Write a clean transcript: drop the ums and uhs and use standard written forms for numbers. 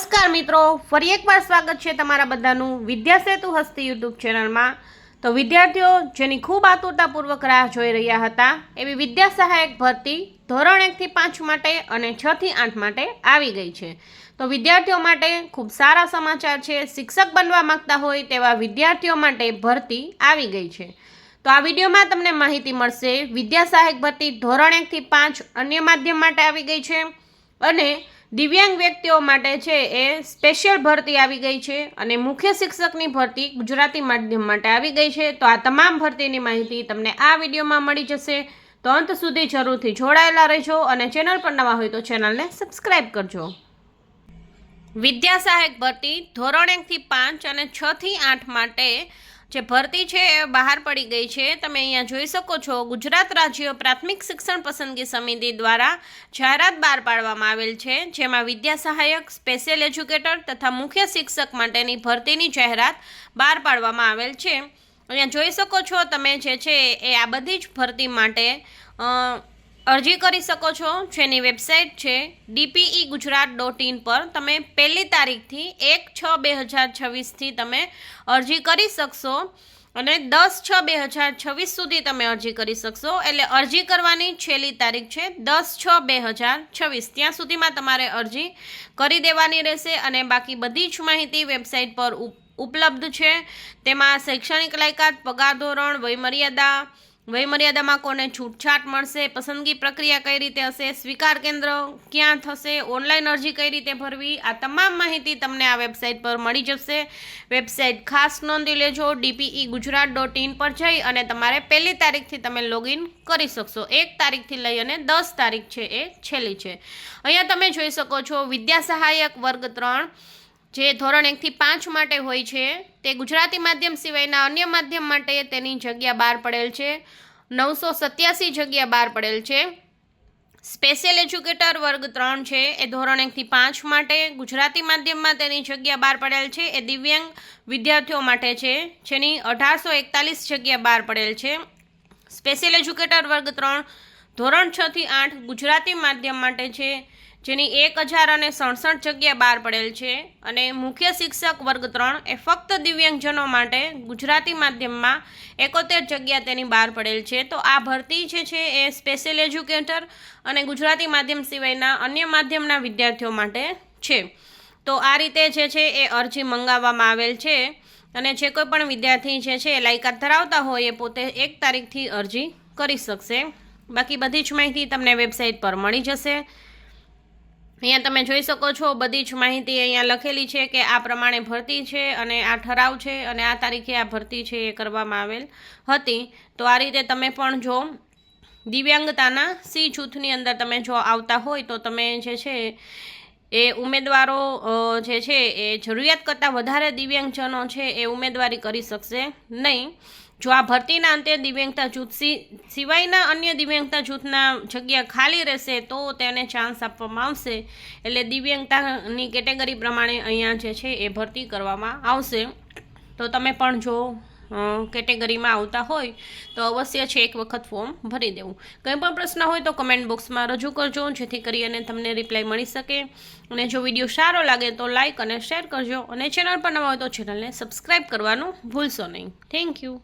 નમસ્કાર મિત્રો, ફરી એકવાર સ્વાગત છે તમારા બધાનું વિદ્યા સેતુ હસ્તી યુટ્યુબ ચેનલમાં। તો વિદ્યાર્થીઓ જેની ખૂબ આતુરતાપૂર્વક રાહ જોઈ રહ્યા હતા એવી વિદ્યા સહાયક ભરતી ધોરણ 1 થી 5 માટે અને 6 થી 8 માટે આવી ગઈ છે। તો વિદ્યાર્થીઓ માટે ખૂબ સારા સમાચાર છે। શિક્ષક બનવા માંગતા હોય તેવા વિદ્યાર્થીઓ માટે ભરતી આવી ગઈ છે। તો આ વિડીયોમાં તમને માહિતી મળશે વિદ્યા સહાયક ભરતી ધોરણ 1 થી 5 અન્ય માધ્યમ માટે આવી ગઈ છે અને દિવ્યાંગ વ્યક્તિઓ માટે છે એ સ્પેશિયલ ભરતી આવી ગઈ છે અને મુખ્ય શિક્ષકની ભરતી ગુજરાતી માધ્યમ માટે આવી ગઈ છે। તો આ તમામ ભરતીની માહિતી તમને આ વિડીયોમાં મળી જશે। તો અંત સુધી જરૂરથી જોડાયેલા રહેજો અને ચેનલ પર નવા હોય તો ચેનલને સબસ્ક્રાઇબ કરજો। વિદ્યા સહાયક ભરતી ધોરણ 1 થી 5 અને 6 થી 8 માટે જે ભરતી છે એ બહાર પડી ગઈ છે। તમે અહીંયા જોઈ શકો છો ગુજરાત રાજ્ય પ્રાથમિક શિક્ષણ પસંદગી સમિતિ દ્વારા જાહેરાત બહાર પાડવામાં આવેલ છે, જેમાં વિદ્યા સહાયક, સ્પેશિયલ એજ્યુકેટર તથા મુખ્ય શિક્ષક માટેની ભરતીની જાહેરાત બહાર પાડવામાં આવેલ છે। અહીંયા જોઈ શકો છો તમે જે છે એ આ બધી જ ભરતી માટે અરજી કરી શકો છો, જેની વેબસાઇટ છે dpegujarat.in પર તમે 1લી તારીખથી 1/6/2026થી તમે અરજી કરી શકશો અને 10/6/2026 સુધી તમે અરજી કરી શકશો। એટલે અરજી કરવાની છેલ્લી તારીખ છે 10/6/2026, ત્યાં સુધીમાં તમારે અરજી કરી દેવાની રહેશે અને બાકી બધી જ માહિતી વેબસાઇટ પર ઉપલબ્ધ છે। તેમાં શૈક્ષણિક લાયકાત, પગાર ધોરણ, વયમર્યાદામાં કોને છૂટછાટ મળશે, પસંદગી પ્રક્રિયા કઈ રીતે હશે, સ્વીકાર કેન્દ્ર ક્યાં થશે, ઓનલાઈન અરજી કઈ રીતે ભરવી, આ તમામ માહિતી તમને આ વેબસાઇટ પર મળી જશે। વેબસાઇટ ખાસ નોંધી લેજો, dpegujarat.in પર જઈ અને તમારે 1લી તારીખથી તમે લોગિન કરી શકશો। 1 તારીખથી લઈ અને 10 તારીખ છે એ છેલ્લી છે। અહીંયા તમે જોઈ શકો છો વિદ્યા સહાયક વર્ગ 3 જે ધોરણ 1 થી 5 માટે હોય છે તે ગુજરાતી માધ્યમ સિવાયના અન્ય માધ્યમ માટે તેની જગ્યા બહાર પડેલ છે। 987 જગ્યા બહાર પડેલ છે। સ્પેશિયલ એજ્યુકેટર વર્ગ 3 છે એ ધોરણ 1 થી 5 માટે ગુજરાતી માધ્યમમાં તેની જગ્યા બહાર પડેલ છે। એ દિવ્યાંગ વિદ્યાર્થીઓ માટે છે, જેની 1841 જગ્યા બહાર પડેલ છે। સ્પેશિયલ એજ્યુકેટર વર્ગ 3 ધોરણ 6 થી 8 ગુજરાતી માધ્યમ માટે છે, જેની 1067 જગ્યા બહાર પડેલ છે। અને મુખ્ય શિક્ષક વર્ગ 3 એ ફક્ત દિવ્યાંગજનો માટે ગુજરાતી માધ્યમમાં 71 જગ્યા તેની બહાર પડેલ છે। તો આ ભરતી જે છે એ સ્પેશિયલ એજ્યુકેટર અને ગુજરાતી માધ્યમ સિવાયના અન્ય માધ્યમના વિદ્યાર્થીઓ માટે છે। તો આ રીતે જે છે એ અરજી મંગાવવામાં આવેલ છે અને જે કોઈ પણ વિદ્યાર્થી જે છે એ લાયકાત ધરાવતા હોય એ પોતે 1 તારીખથી અરજી કરી શકશે। બાકી બધી જ માહિતી તમને વેબસાઇટ પર મળી જશે। અહીંયા તમે જોઈ શકો છો બધી જ માહિતી અહીંયા લખેલી છે કે આ પ્રમાણે ભરતી છે અને આ ઠરાવ છે અને આ તારીખે આ ભરતી છે એ કરવામાં આવેલ હતી। તો આ રીતે તમે પણ જો દિવ્યાંગતાના સી જૂથની અંદર તમે જો આવતા હોય તો તમે જે છે એ ઉમેદવારો જે છે એ જરૂરિયાત કરતાં વધારે દિવ્યાંગજનો છે એ ઉમેદવારી કરી શકશે નહીં। જો આ ભરતીના અંતે દિવ્યાંગતા જૂથ સિવાયના અન્ય દિવ્યાંગતા જૂથના જગ્યા ખાલી રહેશે તો તેને ચાન્સ આપવામાં આવશે। એટલે દિવ્યાંગતાની કેટેગરી પ્રમાણે અહીંયા જે છે એ ભરતી કરવામાં આવશે। તો તમે પણ જો કેટેગરીમાં આવતા હોય તો અવશ્ય છે એક વખત ફોર્મ ભરી દેવું। કંઈ પણ પ્રશ્ન હોય તો કમેન્ટ બોક્સમાં રજૂ કરજો, જેથી કરી અને તમને રિપ્લાય મળી શકે। અને જો વિડીયો સારો લાગે તો લાઇક અને શેર કરજો અને ચેનલ પર નવા હોય તો ચેનલને સબસ્ક્રાઈબ કરવાનું ભૂલશો નહીં। Thank you.